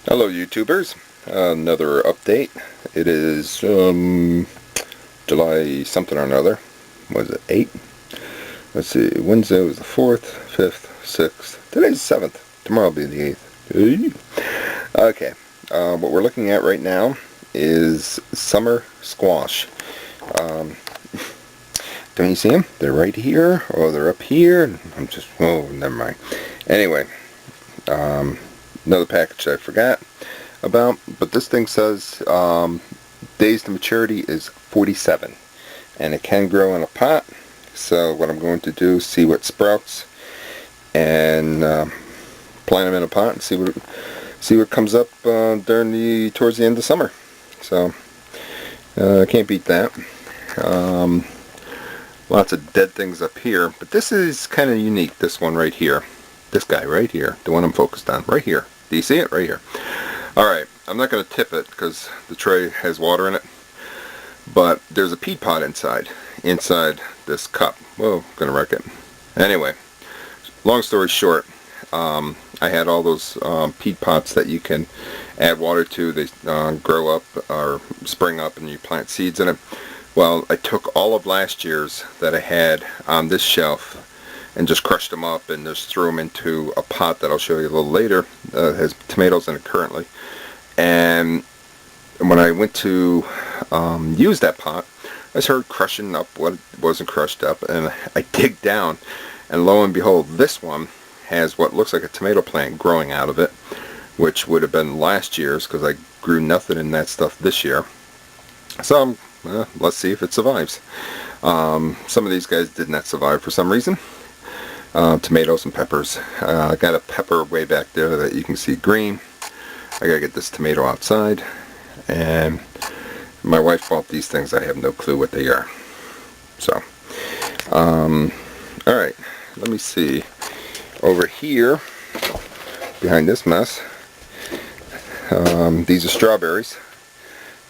Hello YouTubers, another update. It is July something or another. Was it 8? Let's see, Wednesday was the 4th, 5th, 6th. Today's the 7th. Tomorrow will be the 8th. Okay, what we're looking at right now is summer squash. Um, don't you see them? They're right here, or they're up here. Oh, never mind. Anyway, another package I forgot about, but this thing says days to maturity is 47, and it can grow in a pot. So what I'm going to do is see what sprouts and plant them in a pot and see what comes up towards the end of summer. So I can't beat that. Lots of dead things up here, but this is kind of unique. This one right here, this guy right here, the one I'm focused on right here. Do you see it? Right here. Alright, I'm not going to tip it because the tray has water in it, but there's a peat pot inside this cup. Whoa, going to wreck it. Anyway, long story short, I had all those peat pots that you can add water to. They grow up or spring up and you plant seeds in it. Well, I took all of last year's that I had on this shelf and just crushed them up and just threw them into a pot that I'll show you a little later. Has tomatoes in it currently. And when I went to use that pot, I started crushing up what wasn't crushed up, and I dig down, and lo and behold, this one has what looks like a tomato plant growing out of it, which would have been last year's because I grew nothing in that stuff this year. So let's see if it survives. Some of these guys did not survive for some reason. Tomatoes and peppers. I got a pepper way back there that you can see green. I gotta get this tomato outside, and my wife bought these things. I have no clue what they are. So alright, let me see over here behind this mess. These are strawberries.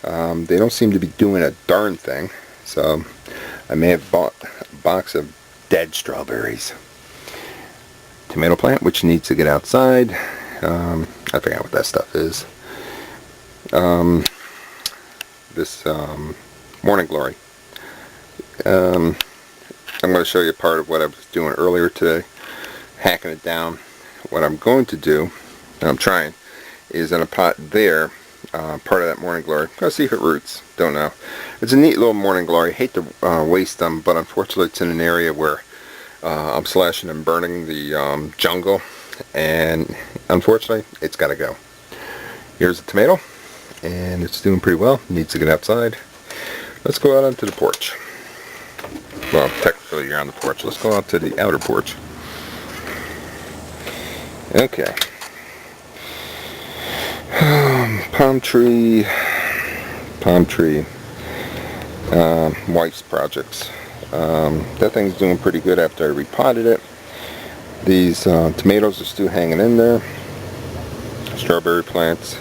They don't seem to be doing a darn thing, so I may have bought a box of dead strawberries. Tomato plant which needs to get outside. I forgot what that stuff is. This Morning Glory. I'm going to show you part of what I was doing earlier today, hacking it down. What I'm going to do, and I'm trying, is in a pot there, part of that Morning Glory. I'll see if it roots. Don't know. It's a neat little Morning Glory. Hate to waste them, but unfortunately it's in an area where I'm slashing and burning the jungle, and unfortunately it's got to go. Here's a tomato, and it's doing pretty well. Needs to get outside. Let's go out onto the porch. Well, technically you're on the porch. Let's go out to the outer porch. Okay. Palm tree. Wife's projects. That thing's doing pretty good after I repotted it. These tomatoes are still hanging in there. Strawberry plants,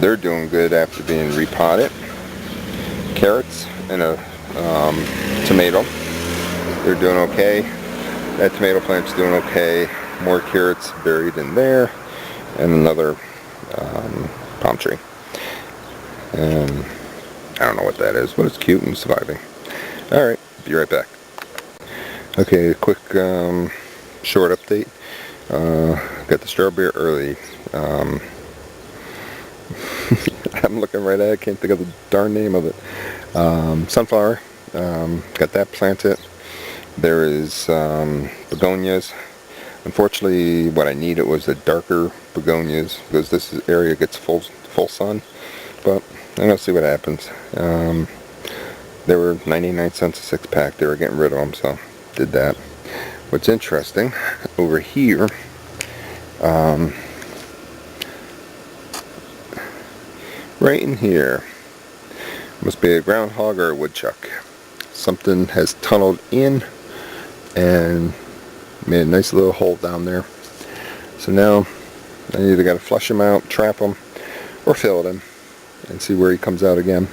they're doing good after being repotted. Carrots and a tomato, they're doing okay. That tomato plant's doing okay. More carrots buried in there, and another palm tree. And I don't know what that is, but it's cute and surviving. Alright, be right back. Okay, quick short update. Got the strawberry early. I'm looking right at it, I can't think of the darn name of it. Sunflower, got that planted. There is begonias. Unfortunately, what I needed was the darker begonias because this area gets full sun. But I'm gonna see what happens. They were 99 cents a 6-pack. They were getting rid of them, so did that. What's interesting over here, right in here, must be a groundhog or a woodchuck. Something has tunneled in and made a nice little hole down there. So now I either got to flush him out, trap him, or fill him and see where he comes out again.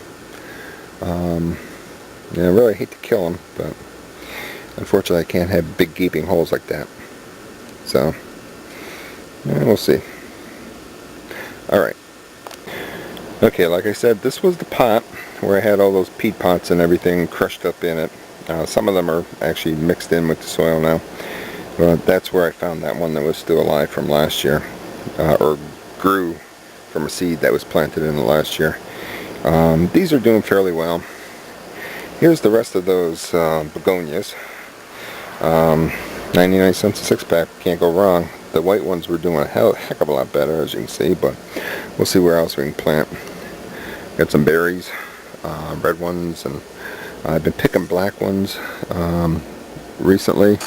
Yeah, I really hate to kill him, but unfortunately I can't have big gaping holes like that. So, yeah, we'll see. Alright, Okay, like I said, this was the pot where I had all those peat pots and everything crushed up in it. Some of them are actually mixed in with the soil now, but that's where I found that one that was still alive from last year, or grew from a seed that was planted in the last year. These are doing fairly well. Here's the rest of those begonias. 99 cents a six pack, can't go wrong. The white ones were doing a heck of a lot better, as you can see, but we'll see where else we can plant. Got some berries, red ones, and I've been picking black ones recently.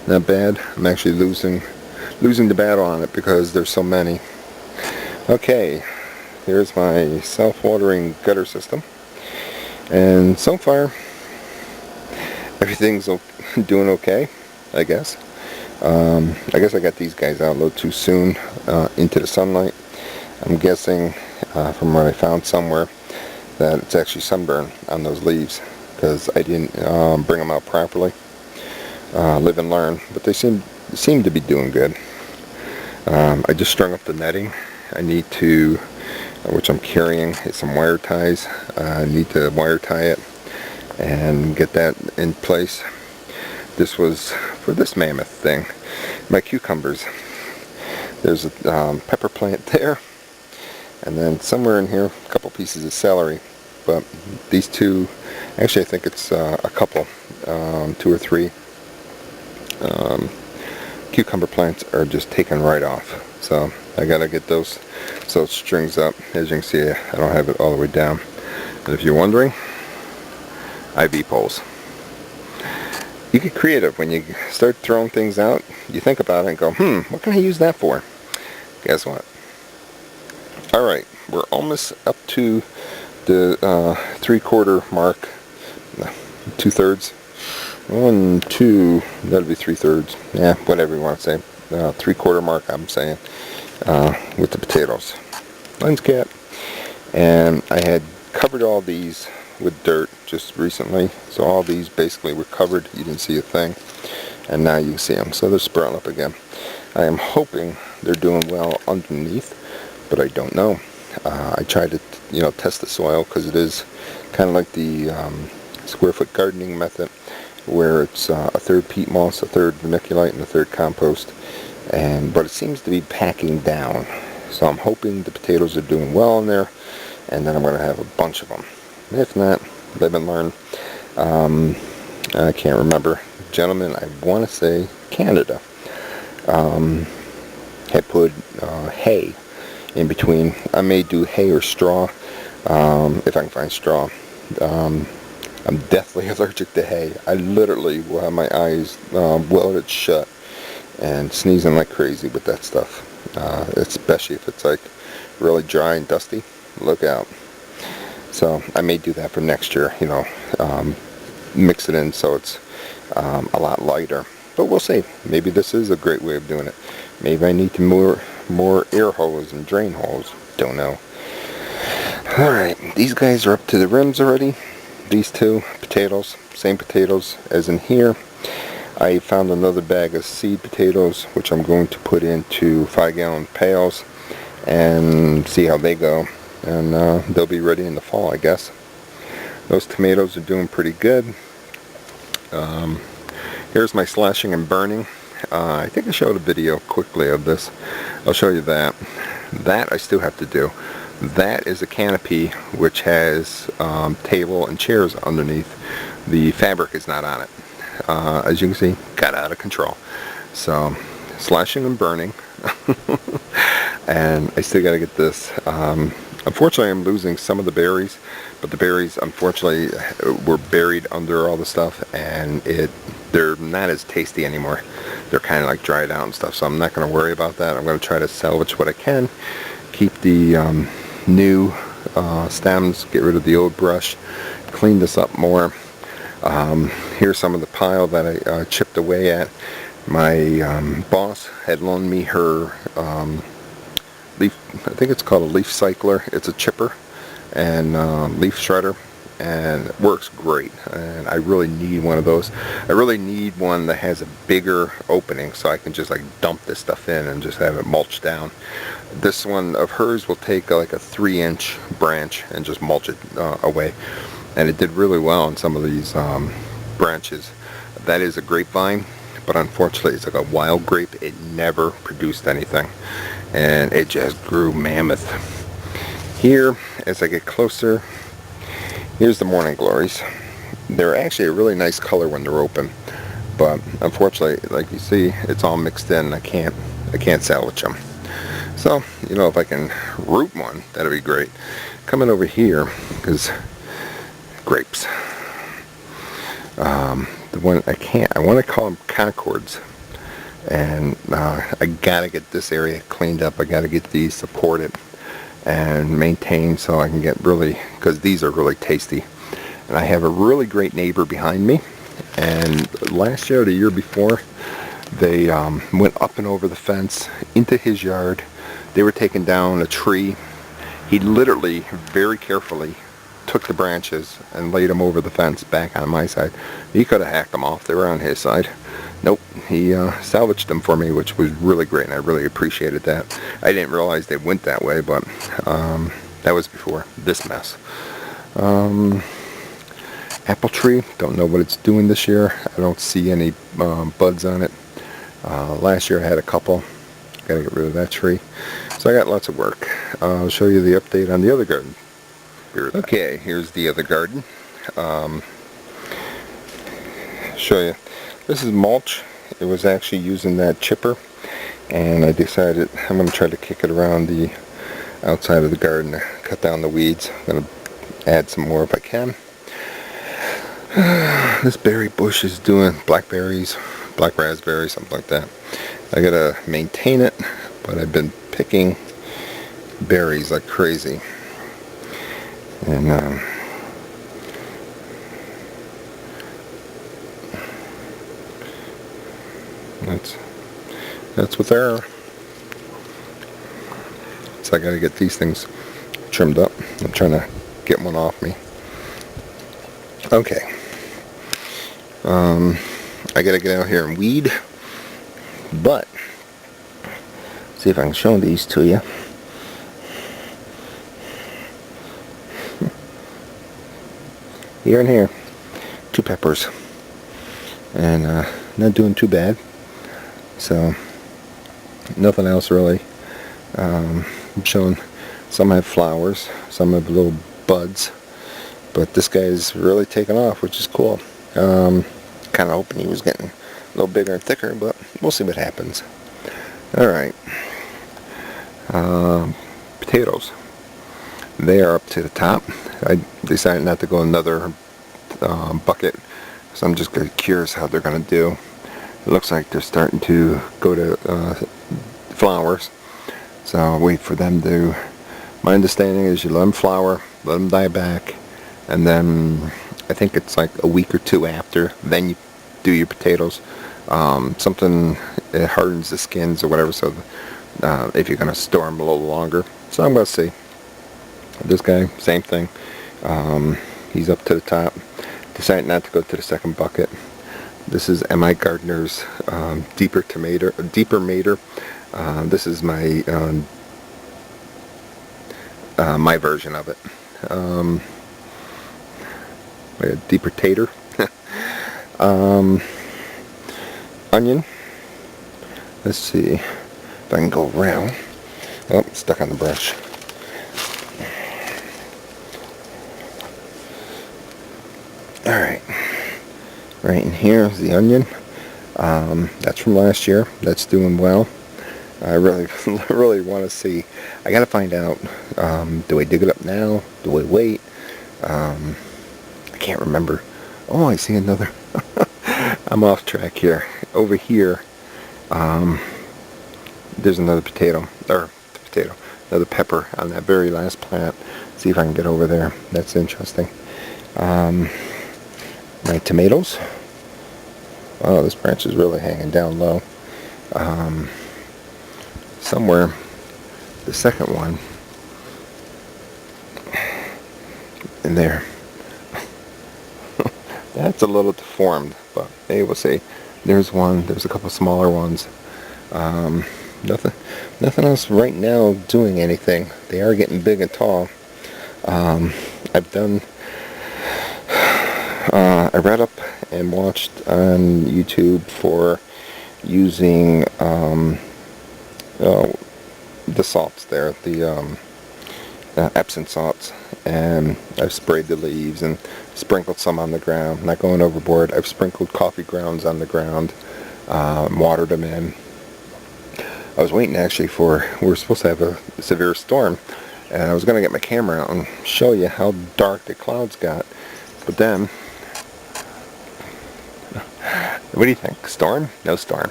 Not bad. I'm actually losing the battle on it because there's so many. Okay, here's my self-watering gutter system, and so far everything's doing okay, I guess. I guess I got these guys out a little too soon into the sunlight. I'm guessing from what I found somewhere that it's actually sunburn on those leaves because I didn't bring them out properly. Live and learn, but they seem to be doing good. I just strung up the netting. I need to, which I'm carrying, some wire ties. I need to wire tie it and get that in place. This was for this mammoth thing. My cucumbers. There's a pepper plant there, and then somewhere in here a couple pieces of celery. But these two, actually I think it's a couple, 2 or 3 cucumber plants are just taken right off. So I gotta get those so it strings up. As you can see, I don't have it all the way down. And if you're wondering, IV poles. You get creative when you start throwing things out. You think about it and go, what can I use that for? Guess what? Alright, we're almost up to the 3/4 mark. 2/3. 1, 2, that'll be 3/3. Yeah, whatever you want to say. 3/4 mark, I'm saying, with the potatoes. Lens cap. And I had covered all these with dirt just recently, so all these basically were covered. You didn't see a thing, and now you see them, so they're sprouting up again. I am hoping they're doing well underneath, but I don't know. I tried to test the soil because it is kind of like the square foot gardening method, where it's a third peat moss, a third vermiculite, and a third compost, but it seems to be packing down. So I'm hoping the potatoes are doing well in there, and then I'm going to have a bunch of them. If not, live and learn. I can't remember. Gentleman, I want to say Canada, had put hay in between. I may do hay or straw, if I can find straw. I'm deathly allergic to hay. I literally will have my eyes welded shut and sneezing like crazy with that stuff. Especially if it's like really dry and dusty. Look out. So I may do that for next year, mix it in so it's a lot lighter. But we'll see. Maybe this is a great way of doing it. Maybe I need to more air holes and drain holes. Don't know. Alright, these guys are up to the rims already. These two potatoes, same potatoes as in here. I found another bag of seed potatoes, which I'm going to put into 5-gallon pails and see how they go. And they'll be ready in the fall, I guess. Those tomatoes are doing pretty good. Here's my slashing and burning. I think I showed a video quickly of this. I'll show you that. That I still have to do. That is a canopy which has table and chairs underneath. The fabric is not on it. As you can see, got out of control. So, slashing and burning. And I still got to get this. Unfortunately, I'm losing some of the berries, but the berries, unfortunately, were buried under all the stuff, and they're not as tasty anymore. They're kind of like dried out and stuff, so I'm not going to worry about that. I'm going to try to salvage what I can, keep the new stems, get rid of the old brush, clean this up more. Here's some of the pile that I chipped away at. My boss had loaned me her leaf, I think it's called a leaf cycler. It's a chipper and leaf shredder, and it works great, and I really need one of those. I really need one that has a bigger opening so I can just like dump this stuff in and just have it mulch down. This one of hers will take like a 3-inch branch and just mulch it away, and it did really well on some of these branches. That is a grapevine, but unfortunately it's like a wild grape. It never produced anything, and it just grew mammoth. Here, as I get closer, here's the morning glories. They're actually a really nice color when they're open, but unfortunately, like you see, it's all mixed in. I can't salvage them. So, you know, if I can root one, that'd be great. Coming over here, because grapes. The one I want to call them Concords, and I gotta get this area cleaned up. I gotta get these supported and maintained so I can get really, because these are really tasty. And I have a really great neighbor behind me, and last year or the year before, they went up and over the fence into his yard. They were taking down a tree. He literally very carefully took the branches and laid them over the fence back on my side. He could have hacked them off. They were on his side. Nope, he salvaged them for me, which was really great, and I really appreciated that. I didn't realize they went that way, but that was before this mess. Apple tree, don't know what it's doing this year. I don't see any buds on it. Last year I had a couple. Gotta get rid of that tree. So I got lots of work. I'll show you the update on the other garden. Okay, here's the other garden. Show you. This is mulch. It was actually using that chipper, and I decided I'm going to try to kick it around the outside of the garden to cut down the weeds. I'm going to add some more if I can. This berry bush is doing blackberries, black raspberries, something like that. I got to maintain it, but I've been picking berries like crazy. And that's what they are. So I got to get these things trimmed up. I'm trying to get one off me. Okay. I got to get out here and weed, but see if I can show these to you. Here and here, 2 peppers, and not doing too bad. So nothing else really. I'm showing some have flowers, some have little buds, but this guy's really taken off, which is cool. Kind of hoping he was getting a little bigger and thicker, but we'll see what happens. All right, potatoes. They are up to the top. I decided not to go another bucket, so I'm just curious how they're going to do. It looks like they're starting to go to flowers, so I'll wait for them to. My understanding is you let them flower, let them die back, and then I think it's like a week or 2 after, then you do your potatoes. Something, it hardens the skins or whatever, so if you're going to store them a little longer. So I'm going to see. This guy, same thing. He's up to the top. Decided not to go to the second bucket. This is M.I. Gardner's deeper mater. This is my my version of it. Like a deeper tater. Onion. Let's see if I can go around. Oh, stuck on the brush. Alright, right in here is the onion. That's from last year. That's doing well. I really really want to see. I gotta find out, do I dig it up now? Do I wait? I can't remember. Oh, I see another. I'm off track here. Over here, there's another another pepper on that very last plant. See if I can get over there. That's interesting. My tomatoes. Oh, this branch is really hanging down low. Somewhere, the second one in there. That's a little deformed, but hey, we'll see. There's one. There's a couple smaller ones. Nothing, nothing else right now doing anything. They are getting big and tall. I've done. I read up and watched on YouTube for using the salts there, the Epsom salts, and I've sprayed the leaves and sprinkled some on the ground. Not going overboard. I've sprinkled coffee grounds on the ground, watered them in. I was waiting actually we were supposed to have a severe storm, and I was going to get my camera out and show you how dark the clouds got. But then, what do you think? Storm? No storm.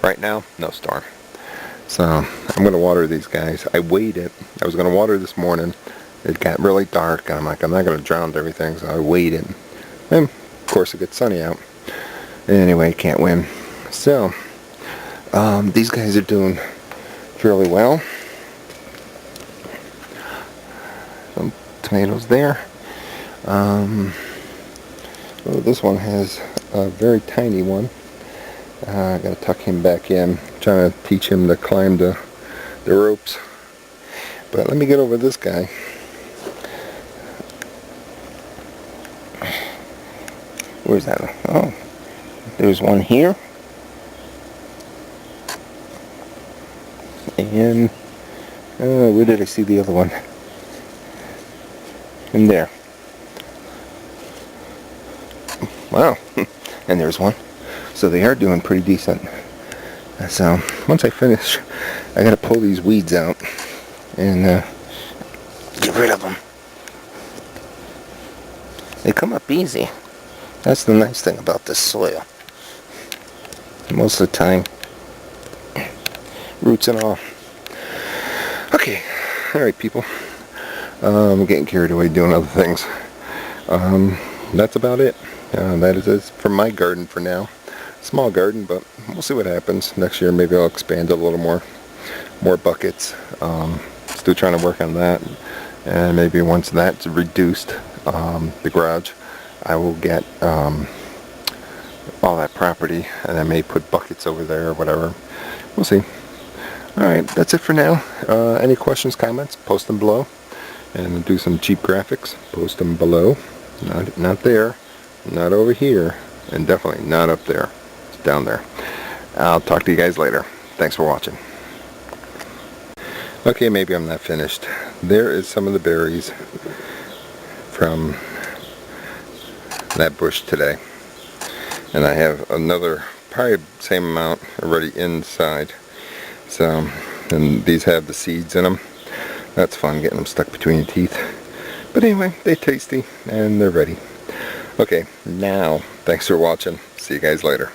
Right now, no storm. So I'm going to water these guys. I waited. I was going to water this morning. It got really dark, and I'm like, I'm not going to drown everything, so I waited. And of course it gets sunny out. Anyway, can't win. So these guys are doing fairly well. Some tomatoes there. Oh, this one has a very tiny one. I gotta tuck him back in. Trying to teach him to climb the ropes. But let me get over this guy. Where's that? Oh, there's one here. And where did I see the other one? In there. Wow. And there's one. So they are doing pretty decent. So once I finish, I gotta pull these weeds out and get rid of them. They come up easy. That's the nice thing about this soil. Most of the time, roots and all. Okay, alright people. I'm getting carried away doing other things. That's about it. That is it for my garden for now. Small garden, but we'll see what happens. Next year maybe I'll expand it a little more buckets. Still trying to work on that. And maybe once that's reduced, the garage, I will get all that property, and I may put buckets over there or whatever. We'll see. Alright, that's it for now. Any questions, comments, post them below. And I'll do some cheap graphics, post them below. Not there, not over here, and definitely not up there. It's down there. I'll talk to you guys later. Thanks for watching. Okay, maybe I'm not finished. There is some of the berries from that bush today. And I have another, probably same amount already inside. So, and these have the seeds in them. That's fun, getting them stuck between your teeth. But anyway, they're tasty and they're ready. Okay, now, thanks for watching. See you guys later.